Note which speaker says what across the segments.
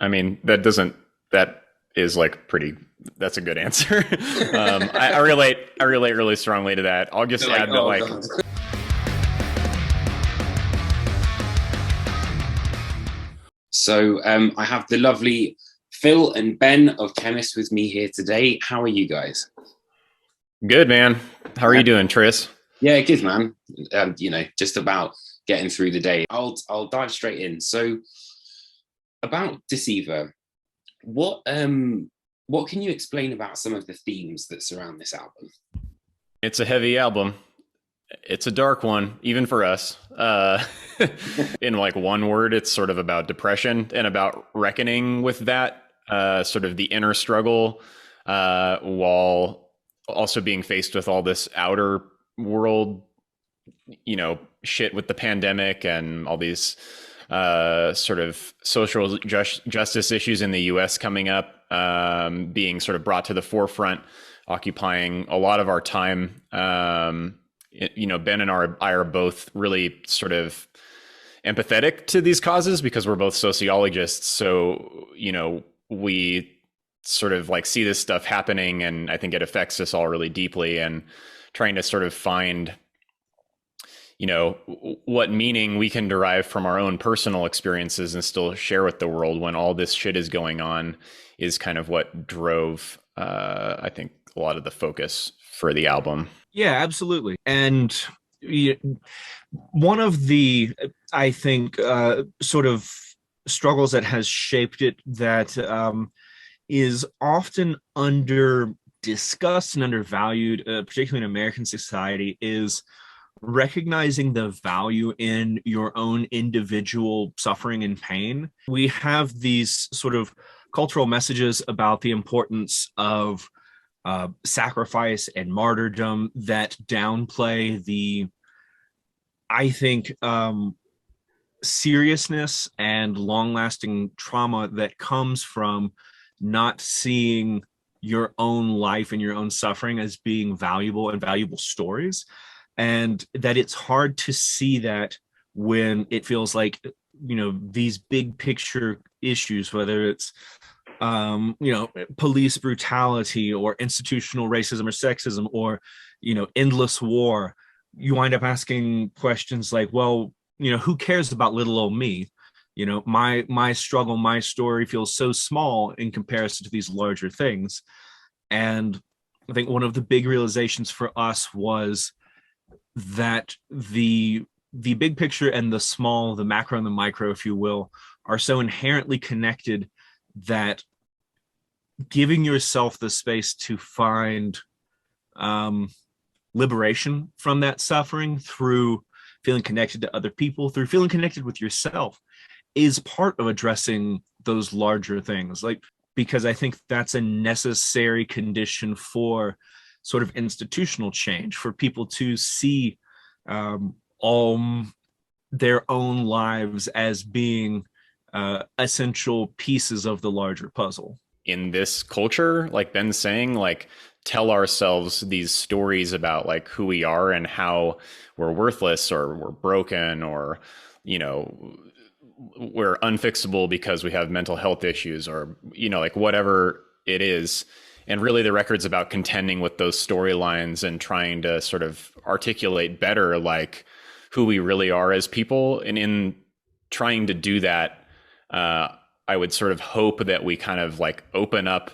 Speaker 1: I mean, that is like pretty, that's a good answer. I relate really strongly to that. I'll just
Speaker 2: They're like,
Speaker 1: add that
Speaker 2: oh
Speaker 1: like,
Speaker 2: god. So I have the lovely Phil and Ben of Chemist with me here today. How are you guys?
Speaker 1: good man. How are
Speaker 2: Uh,
Speaker 1: you doing, Tris?
Speaker 2: yeah, good man. Just about getting through the day. I'll dive straight in. So about Deceiver, what can you explain about some of the themes that surround this album?
Speaker 1: It's a heavy album. It's a dark one, even for us. In like one word, it's sort of about depression and about reckoning with that, sort of the inner struggle, while also being faced with all this outer world, shit with the pandemic and all these sort of social justice issues in the US coming up, being sort of brought to the forefront, occupying a lot of our time. Ben and I are both really sort of empathetic to these causes because we're both sociologists. So, we sort of like see this stuff happening, and I think it affects us all really deeply, and trying to sort of find what meaning we can derive from our own personal experiences and still share with the world when all this shit is going on is kind of what drove, I think, a lot of the focus for the album.
Speaker 3: Yeah, absolutely. And y- one of the, I think, sort of struggles that has shaped it that is often under discussed and undervalued, particularly in American society, is recognizing the value in your individual suffering and pain. We have these sort of cultural messages about the importance of sacrifice and martyrdom that downplay the, I think, seriousness and long lasting trauma that comes from not seeing your own life and your own suffering as being valuable and valuable stories. And that it's hard to see that when it feels like, these big picture issues, whether it's police brutality or institutional racism or sexism or, endless war, you wind up asking questions like, well, who cares about little old me? My struggle, my story feels so small in comparison to these larger things. And I think one of the big realizations for us was that the big picture and the small, the macro and the micro, if you will, are so inherently connected that giving yourself the space to find um, liberation from that suffering through feeling connected to other people, through feeling connected with yourself, is part of addressing those larger things. Like, because I think that's a necessary condition for sort of institutional change, for people to see all their own lives as being essential pieces of the larger puzzle.
Speaker 1: In this culture, like Ben's saying, like tell ourselves these stories about like who we are and how we're worthless or we're broken or, you know, we're unfixable because we have mental health issues or, like whatever it is. And really the record's about contending with those storylines and trying to sort of articulate better like who we really are as people. And in trying to do that, I would sort of hope that we kind of like open up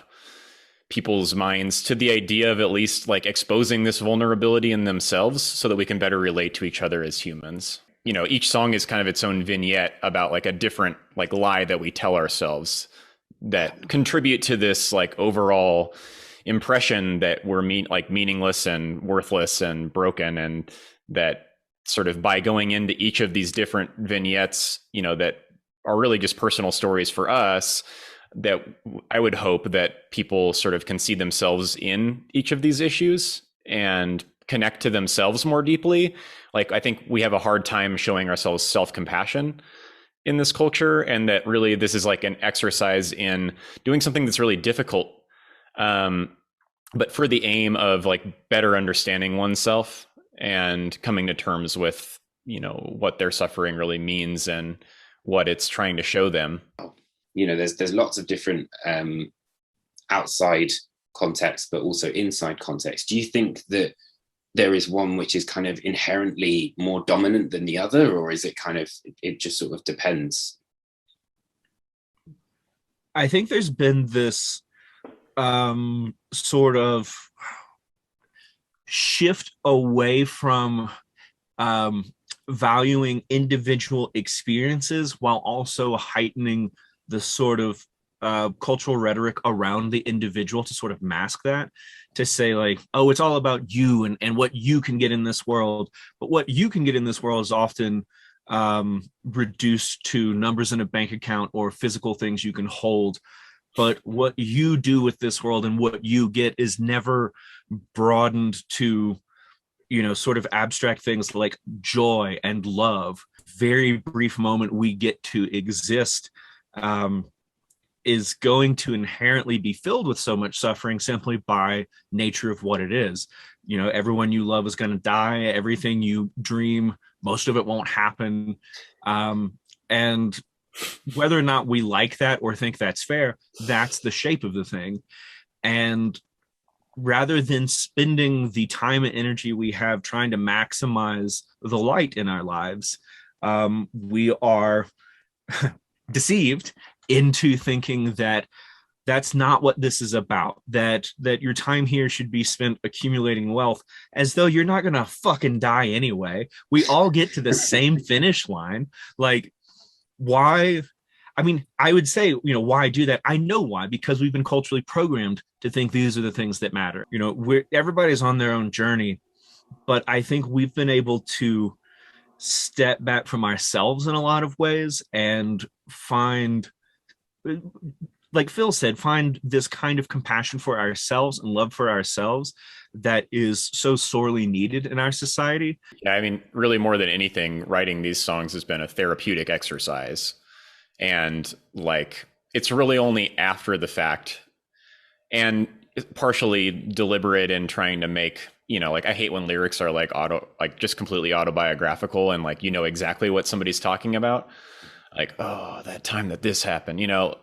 Speaker 1: people's minds to the idea of at least like exposing this vulnerability in themselves so that we can better relate to each other as humans. Each song is kind of its own vignette about like a different like lie that we tell ourselves that contribute to this like overall impression that we're meaningless and worthless and broken, and that sort of by going into each of these different vignettes, that are really just personal stories for us, that I would hope that people sort of can see themselves in each of these issues and connect to themselves more deeply. Like, I think we have a hard time showing ourselves self-compassion in this culture, and that really this is like an exercise in doing something that's really difficult, but for the aim of like better understanding oneself and coming to terms with, what their suffering really means and what it's trying to show them.
Speaker 2: you know, there's lots of different outside context, but also inside context. Do you think that there is one which is kind of inherently more dominant than the other, or is it kind of, it just sort of depends?
Speaker 3: I think there's been this sort of shift away from valuing individual experiences while also heightening the sort of cultural rhetoric around the individual to sort of mask that, to say like, oh, it's all about you and what you can get in this world. But what you can get in this world is often reduced to numbers in a bank account or physical things you can hold. But what you do with this world and what you get is never broadened to, you know, sort of abstract things like joy and love. Very brief moment we get to exist is going to inherently be filled with so much suffering simply by nature of what it is. You know, everyone you love is going to die. Everything you dream, most of it won't happen. And whether or not we like that or think that's fair, that's the shape of the thing. And rather than spending the time and energy we have trying to maximize the light in our lives, we are deceived into thinking that that's not what this is about, that your time here should be spent accumulating wealth, as though you're not gonna fucking die anyway. We all get to the same finish line. Like, why? I mean, I would say, you know, why do that? I know why, because we've been culturally programmed to think these are the things that matter. You know, everybody's on their own journey, but I think we've been able to step back from ourselves in a lot of ways and find, like Phil said, find this kind of compassion for ourselves and love for ourselves that is so sorely needed in our society.
Speaker 1: Yeah, I mean, really more than anything, writing these songs has been a therapeutic exercise. And like, it's really only after the fact and partially deliberate in trying to make, you know, like I hate when lyrics are like just completely autobiographical and like, you know, exactly what somebody's talking about. Like, oh, that time that this happened, you know,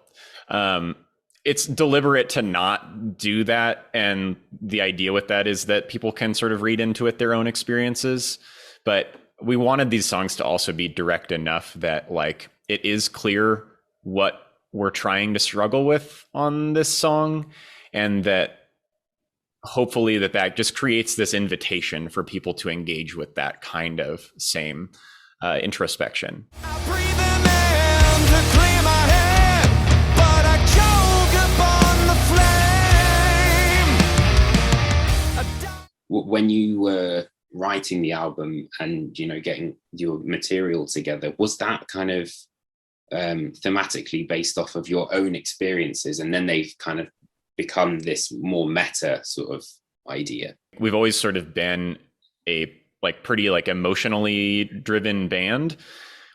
Speaker 1: it's deliberate to not do that. And the idea with that is that people can sort of read into it their own experiences. But we wanted these songs to also be direct enough that like it is clear what we're trying to struggle with on this song, and that hopefully that just creates this invitation for people to engage with that kind of same introspection.
Speaker 2: When you were writing the album and, you know, getting your material together, was that kind of thematically based off of your own experiences, and then they've kind of become this more meta sort of idea?
Speaker 1: We've always sort of been a like pretty like emotionally driven band,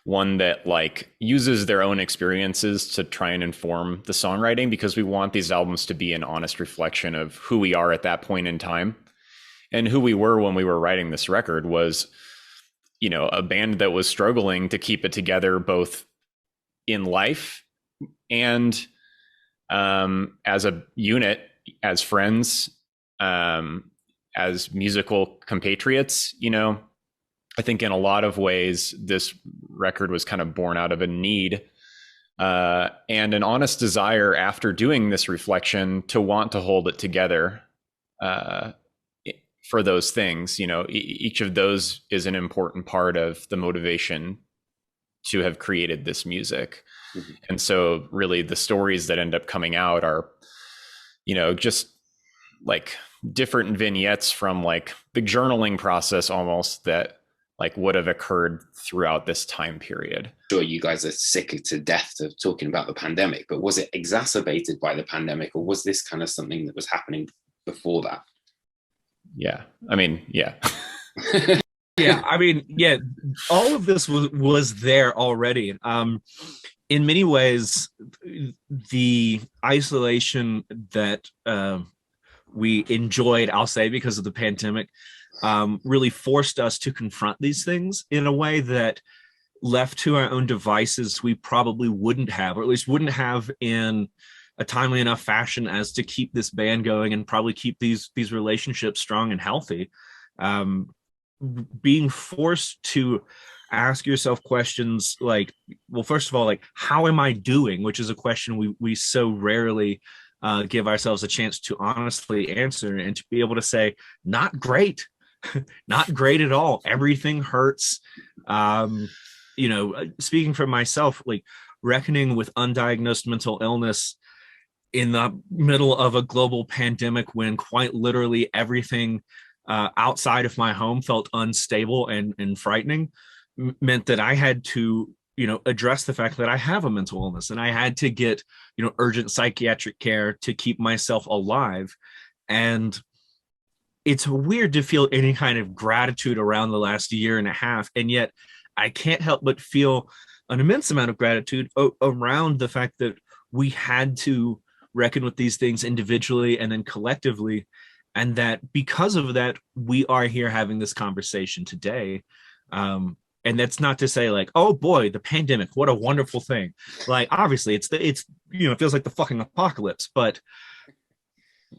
Speaker 1: one that like uses their own experiences to try and inform the songwriting, because we want these albums to be an honest reflection of who we are at that point in time. And who we were when we were writing this record was, you know, a band that was struggling to keep it together both in life and as a unit, as friends, as musical compatriots. You know, I think in a lot of ways, this record was kind of born out of a need and an honest desire after doing this reflection to want to hold it together for those things. You know, each of those is an important part of the motivation to have created this music. Mm-hmm. And so really the stories that end up coming out are, you know, just like different vignettes from like the journaling process almost that like would have occurred throughout this time period.
Speaker 2: Sure, you guys are sick to death of talking about the pandemic, but was it exacerbated by the pandemic, or was this kind of something that was happening before that?
Speaker 1: Yeah, I mean, yeah.
Speaker 3: Yeah, I mean, yeah, all of this was there already. In many ways, the isolation that we enjoyed, I'll say, because of the pandemic, really forced us to confront these things in a way that left to our own devices, we probably wouldn't have, or at least wouldn't have in a timely enough fashion as to keep this band going and probably keep these relationships strong and healthy. Um, Being forced to ask yourself questions like, well, first of all, like, how am I doing? Which is a question we so rarely give ourselves a chance to honestly answer, and to be able to say, not great, not great at all. Everything hurts. Speaking for myself, like reckoning with undiagnosed mental illness in the middle of a global pandemic when quite literally everything outside of my home felt unstable and frightening meant that I had to, address the fact that I have a mental illness, and I had to get, urgent psychiatric care to keep myself alive. And it's weird to feel any kind of gratitude around the last year and a half. And yet I can't help but feel an immense amount of gratitude around the fact that we had to reckon with these things individually and then collectively. And that because of that, we are here having this conversation today. And that's not to say like, oh boy, the pandemic, what a wonderful thing. Like, obviously it feels like the fucking apocalypse, but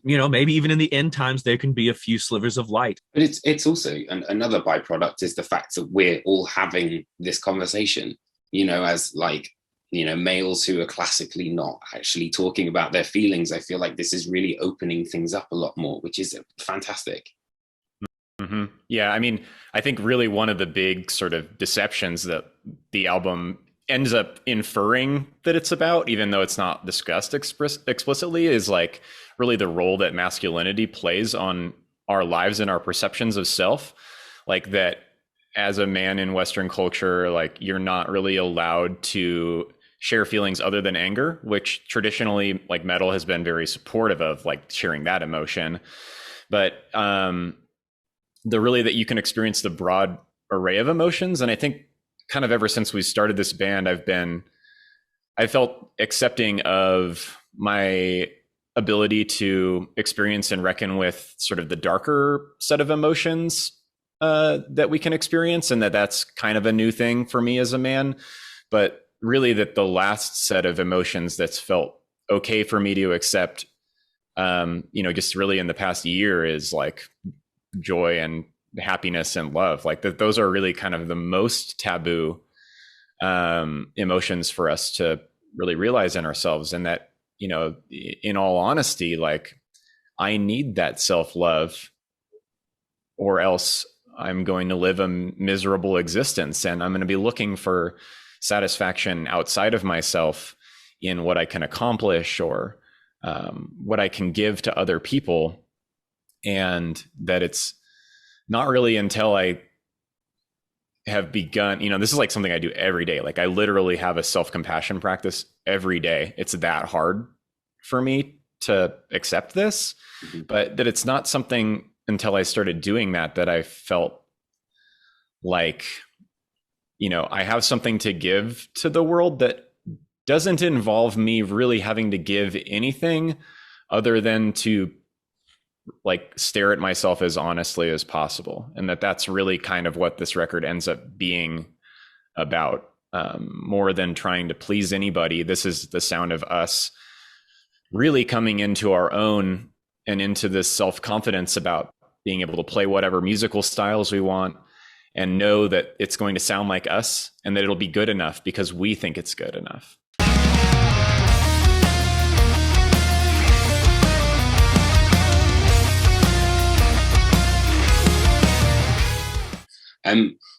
Speaker 3: maybe even in the end times, there can be a few slivers of light.
Speaker 2: But it's also another byproduct is the fact that we're all having this conversation, as like, males who are classically not actually talking about their feelings. I feel like this is really opening things up a lot more, which is fantastic.
Speaker 1: Mm-hmm. Yeah, I mean, I think really one of the big sort of deceptions that the album ends up inferring that it's about, even though it's not discussed explicitly, is like really the role that masculinity plays on our lives and our perceptions of self. Like that as a man in Western culture, like you're not really allowed to share feelings other than anger, which traditionally like metal has been very supportive of, like sharing that emotion. But the really that you can experience the broad array of emotions. And I think kind of ever since we started this band, I felt accepting of my ability to experience and reckon with sort of the darker set of emotions that we can experience, and that's kind of a new thing for me as a man. But really that the last set of emotions that's felt okay for me to accept, just really in the past year is like joy and happiness and love. Like those are really kind of the most taboo emotions for us to really realize in ourselves. And that, in all honesty, like I need that self-love, or else I'm going to live a miserable existence, and I'm going to be looking for satisfaction outside of myself in what I can accomplish or what I can give to other people. And that it's not really until I have begun, this is like something I do every day. Like I literally have a self-compassion practice every day. It's that hard for me to accept this, but that it's not something until I started doing that I felt like, I have something to give to the world that doesn't involve me really having to give anything other than to like stare at myself as honestly as possible. And that's really kind of what this record ends up being about, more than trying to please anybody. This is the sound of us really coming into our own and into this self-confidence about being able to play whatever musical styles we want and know that it's going to sound like us and that it'll be good enough because we think it's good enough.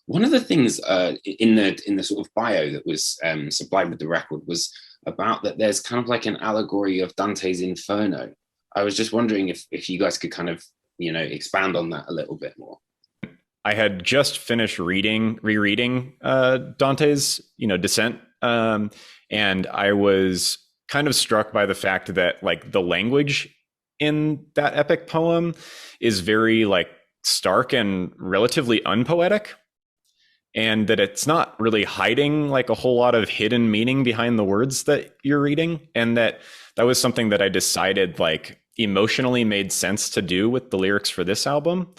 Speaker 2: One of the things in the sort of bio that was supplied with the record was about that there's kind of like an allegory of Dante's Inferno. I was just wondering if you guys could kind of, expand on that a little bit more.
Speaker 1: I had just finished rereading Dante's, Descent, and I was kind of struck by the fact that like the language in that epic poem is very like stark and relatively unpoetic, and that it's not really hiding like a whole lot of hidden meaning behind the words that you're reading. And that was something that I decided like emotionally made sense to do with the lyrics for this album,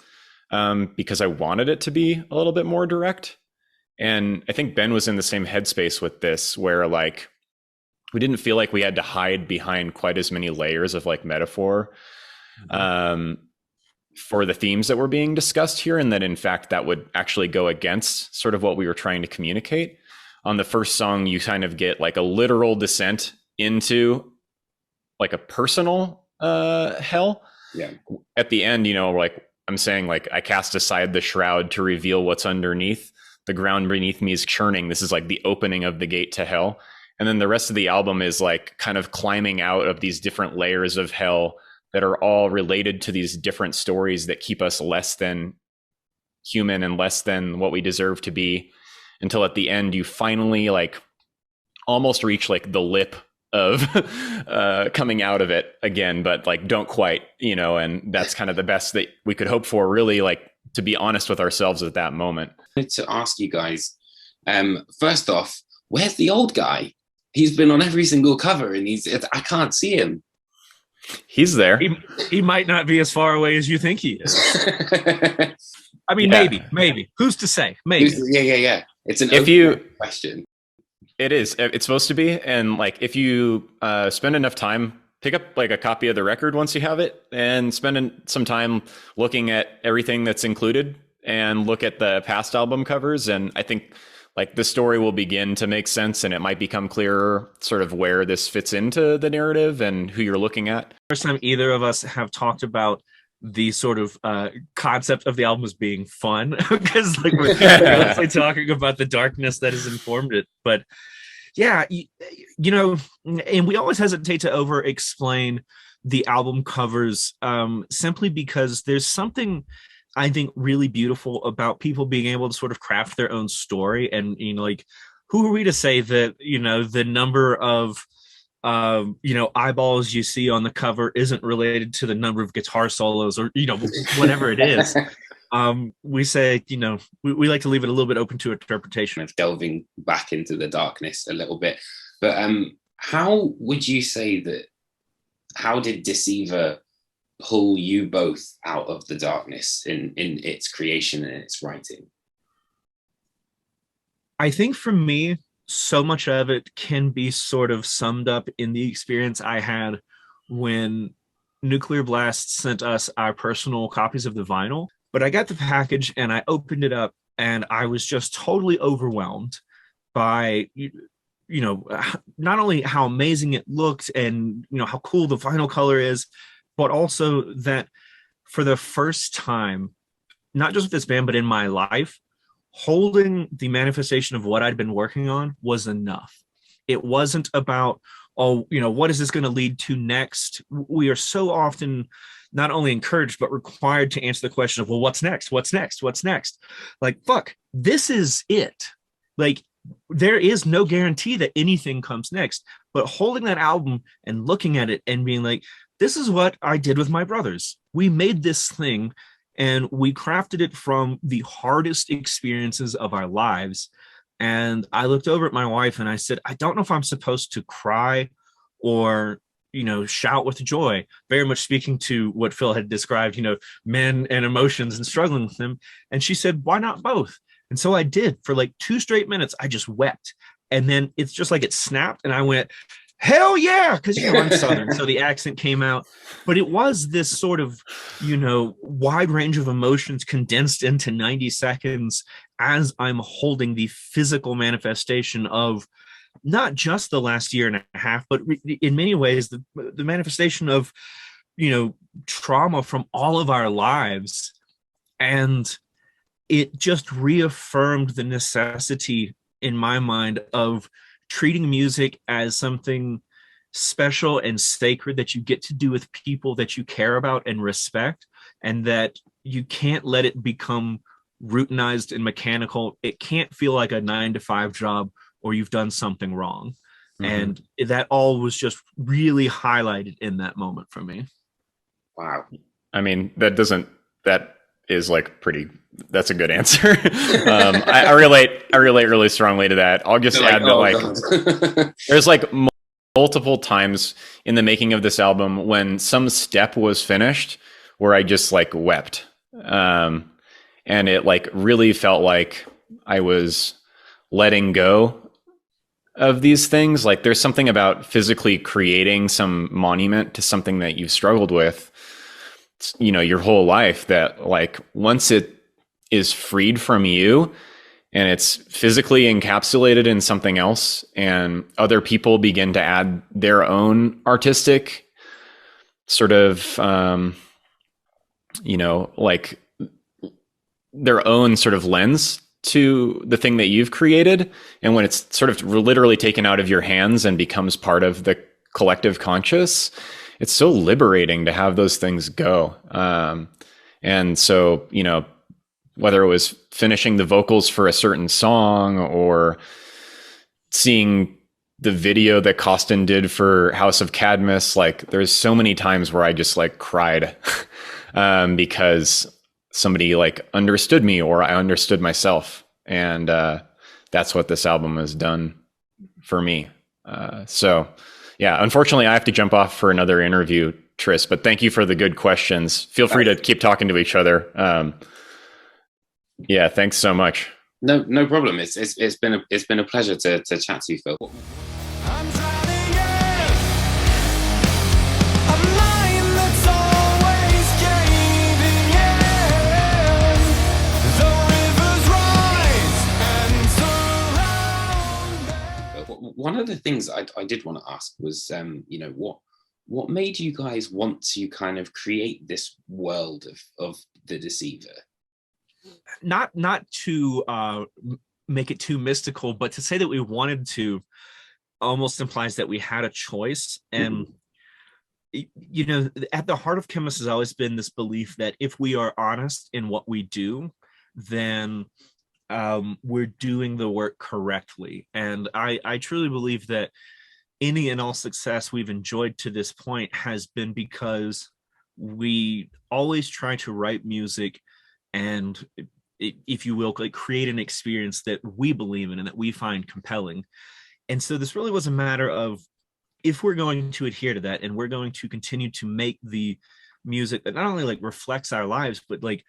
Speaker 1: because I wanted it to be a little bit more direct. And I think Ben was in the same headspace with this, where like we didn't feel like we had to hide behind quite as many layers of like metaphor for the themes that were being discussed here, and that in fact that would actually go against sort of what we were trying to communicate. On the first song, you kind of get like a literal descent into like a personal hell.
Speaker 2: Yeah.
Speaker 1: At the end, you know, like I'm saying, like I cast aside the shroud to reveal what's underneath. The ground beneath me is churning. This is like the opening of the gate to hell. And then the rest of the album is like kind of climbing out of these different layers of hell that are all related to these different stories that keep us less than human and less than what we deserve to be, until at the end you finally like almost reach like the lip of coming out of it again, but like don't quite, you know, and that's kind of the best that we could hope for, really, like to be honest with ourselves at that moment.
Speaker 2: I wanted to ask you guys, first off, where's the old guy? He's been on every single cover and I can't see him.
Speaker 1: He's there.
Speaker 3: He might not be as far away as you think he is. I mean, yeah. Maybe. Who's to say? Maybe.
Speaker 2: Yeah. It's an open question.
Speaker 1: It is. It's supposed to be. And like, if you spend enough time, pick up like a copy of the record once you have it, and spend some time looking at everything that's included, and look at the past album covers. And I think like the story will begin to make sense, and it might become clearer sort of where this fits into the narrative and who you're looking at.
Speaker 3: First time either of us have talked about the sort of concept of the album as being fun, because like we're mostly talking about the darkness that has informed it. But yeah, you know, and we always hesitate to over explain the album covers simply because there's something I think really beautiful about people being able to sort of craft their own story. And, you know, like, who are we to say that, you know, the number of, you know, eyeballs you see on the cover isn't related to the number of guitar solos, or, you know, whatever it is. We say, you know, we like to leave it a little bit open to interpretation.
Speaker 2: Of delving back into the darkness a little bit. But how would you say that, how did Deceiver pull you both out of the darkness in its creation and its writing?
Speaker 3: I think for me, so much of it can be sort of summed up in the experience I had when Nuclear Blast sent us our personal copies of the vinyl. But I got the package and I opened it up, and I was just totally overwhelmed by, you know, not only how amazing it looked and, you know, how cool the vinyl color is, but also that for the first time, not just with this band, but in my life, holding the manifestation of what I'd been working on was enough. It wasn't about, oh, you know, what is this going to lead to next? We are so often not only encouraged, but required to answer the question of, well, what's next? What's next? What's next? Like, fuck, this is it. Like, there is no guarantee that anything comes next, but holding that album and looking at it and being like, this is what I did with my brothers. We made this thing and we crafted it from the hardest experiences of our lives. And I looked over at my wife and I said, I don't know if I'm supposed to cry or, you know, shout with joy, very much speaking to what Phil had described, you know, men and emotions and struggling with them. And she said, why not both? And so I did. For like 2 straight minutes, I just wept. And then it's just like it snapped and I went, hell yeah, because, you know, I'm Southern, so the accent came out. But it was this sort of, you know, wide range of emotions condensed into 90 seconds as I'm holding the physical manifestation of not just the last year and a half, but in many ways, the manifestation of, you know, trauma from all of our lives. And it just reaffirmed the necessity in my mind of treating music as something special and sacred that you get to do with people that you care about and respect, and that you can't let it become routinized and mechanical. It can't feel like a 9-to-5 job or you've done something wrong. Mm-hmm. And that all was just really highlighted in that moment for me.
Speaker 2: Wow.
Speaker 1: I mean, that is like that's a good answer. I relate really strongly to that. I'll just add that like there's like multiple times in the making of this album when some step was finished where I just like wept. And it like really felt like I was letting go of these things. Like there's something about physically creating some monument to something that you've struggled with, you know, your whole life, that like once it is freed from you and it's physically encapsulated in something else and other people begin to add their own artistic sort of, you know, like their own sort of lens to the thing that you've created. And when it's sort of literally taken out of your hands and becomes part of the collective conscious, it's so liberating to have those things go. And so, you know, whether it was finishing the vocals for a certain song or seeing the video that Costin did for House of Cadmus, like there's so many times where I just like cried because somebody like understood me or I understood myself. And that's what this album has done for me. So yeah, unfortunately I have to jump off for another interview, Tris, but thank you for the good questions. Feel free to keep talking to each other. Yeah, thanks so much.
Speaker 2: No problem. It's been a pleasure to chat to you, Phil.
Speaker 4: I'm drowning in a mind that's always caving in. The rivers rise and surround.
Speaker 2: One of the things I did want to ask was, you know, what made you guys want to kind of create this world of the Deceiver?
Speaker 3: Not to make it too mystical, but to say that we wanted to almost implies that we had a choice. And you know, at the heart of Khemmis has always been this belief that if we are honest in what we do, then we're doing the work correctly. And I truly believe that any and all success we've enjoyed to this point has been because we always try to write music and, if you will, like create an experience that we believe in and that we find compelling. And so this really was a matter of, if we're going to adhere to that and we're going to continue to make the music that not only like reflects our lives, but like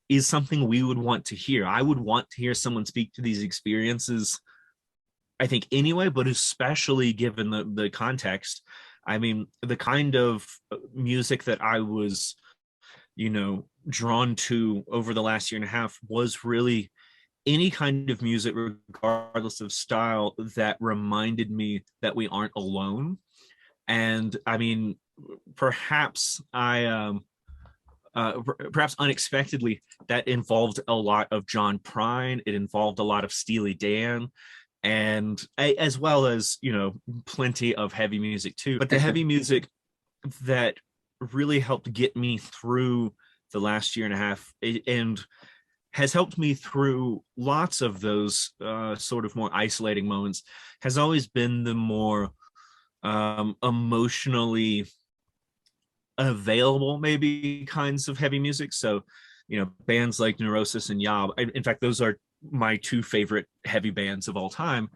Speaker 3: is something we would want to hear. I would want to hear someone speak to these experiences, I think anyway, but especially given the context. I mean, the kind of music that I was, you know, drawn to over the last year and a half was really any kind of music, regardless of style, that reminded me that we aren't alone. And I mean, perhaps perhaps unexpectedly, that involved a lot of John Prine. It involved a lot of Steely Dan, and as well as, you know, plenty of heavy music too. But the heavy music that really helped get me through the last year and a half and has helped me through lots of those sort of more isolating moments has always been the more emotionally available maybe kinds of heavy music. So, you know, bands like Neurosis and Yob, in fact, those are my two favorite heavy bands of all time.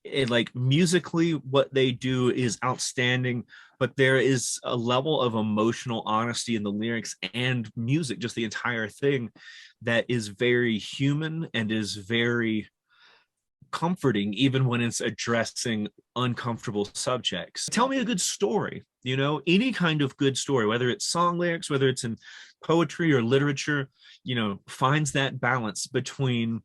Speaker 3: It, like, musically what they do is outstanding, but there is a level of emotional honesty in the lyrics and music, just the entire thing, that is very human and is very comforting, even when it's addressing uncomfortable subjects. Tell me a good story, you know, any kind of good story, whether it's song lyrics, whether it's in poetry or literature, you know, finds that balance between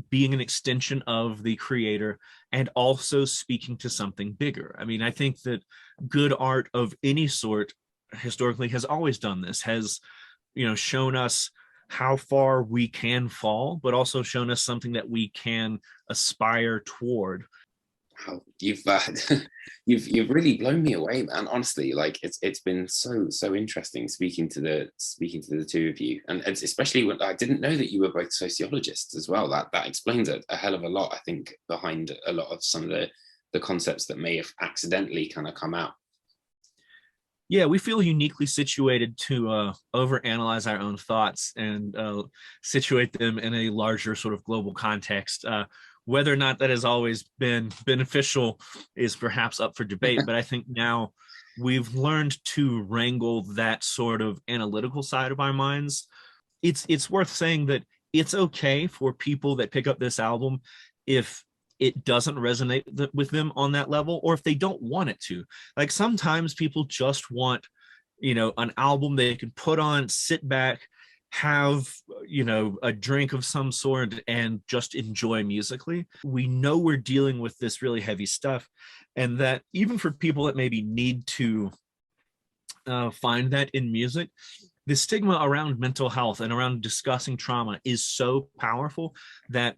Speaker 3: being an extension of the creator and also speaking to something bigger. I mean, I think that good art of any sort historically has always done this, has, you know, shown us how far we can fall, but also shown us something that we can aspire toward.
Speaker 2: Wow, you've really blown me away, man. Honestly, like it's been so interesting speaking to the two of you, and especially when I didn't know that you were both sociologists as well. That explains a hell of a lot, I think, behind a lot of some of the concepts that may have accidentally kind of come out.
Speaker 3: Yeah, we feel uniquely situated to overanalyze our own thoughts and situate them in a larger sort of global context. Whether or not that has always been beneficial is perhaps up for debate, but I think now we've learned to wrangle that sort of analytical side of our minds. It's worth saying that it's okay for people that pick up this album if it doesn't resonate with them on that level, or if they don't want it to. Like sometimes people just want, an album they can put on, sit back, have, a drink of some sort and just enjoy musically. We know we're dealing with this really heavy stuff, and that even for people that maybe need to find that in music, the stigma around mental health and around discussing trauma is so powerful that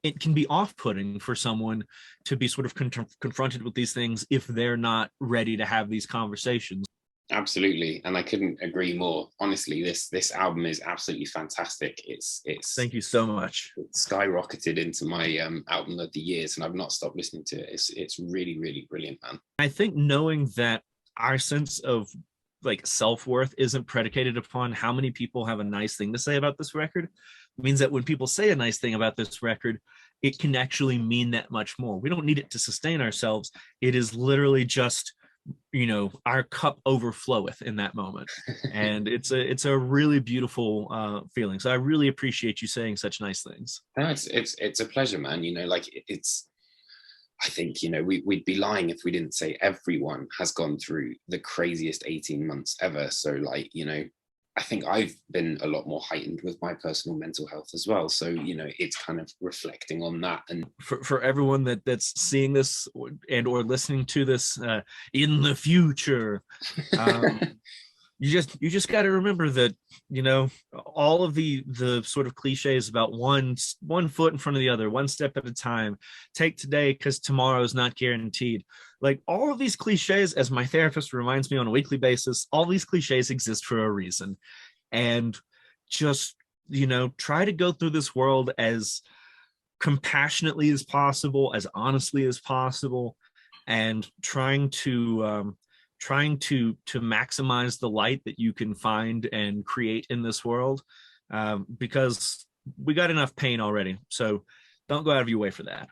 Speaker 3: it can be off-putting for someone to be sort of confronted with these things if they're not ready to have these conversations.
Speaker 2: Absolutely, and I couldn't agree more. Honestly, this album is absolutely fantastic. It's
Speaker 3: Thank you so much.
Speaker 2: It skyrocketed into my album of the years, and I've not stopped listening to it. It's really, really brilliant, man.
Speaker 3: I think knowing that our sense of like self-worth isn't predicated upon how many people have a nice thing to say about this record means that when people say a nice thing about this record, it can actually mean that much more. We don't need it to sustain ourselves. It is literally just, our cup overfloweth in that moment. And it's a really beautiful feeling. So I really appreciate you saying such nice things.
Speaker 2: No, it's a pleasure, man. I think, we'd be lying if we didn't say everyone has gone through the craziest 18 months ever. So I think I've been a lot more heightened with my personal mental health as well. So, it's kind of reflecting on that. And
Speaker 3: for everyone that's seeing this and or listening to this in the future, you just got to remember that, all of the sort of cliches about one foot in front of the other, one step at a time, take today because tomorrow is not guaranteed. Like all of these cliches, as my therapist reminds me on a weekly basis, all these cliches exist for a reason. And just, try to go through this world as compassionately as possible, as honestly as possible, and trying to maximize the light that you can find and create in this world, because we got enough pain already. So don't go out of your way for that.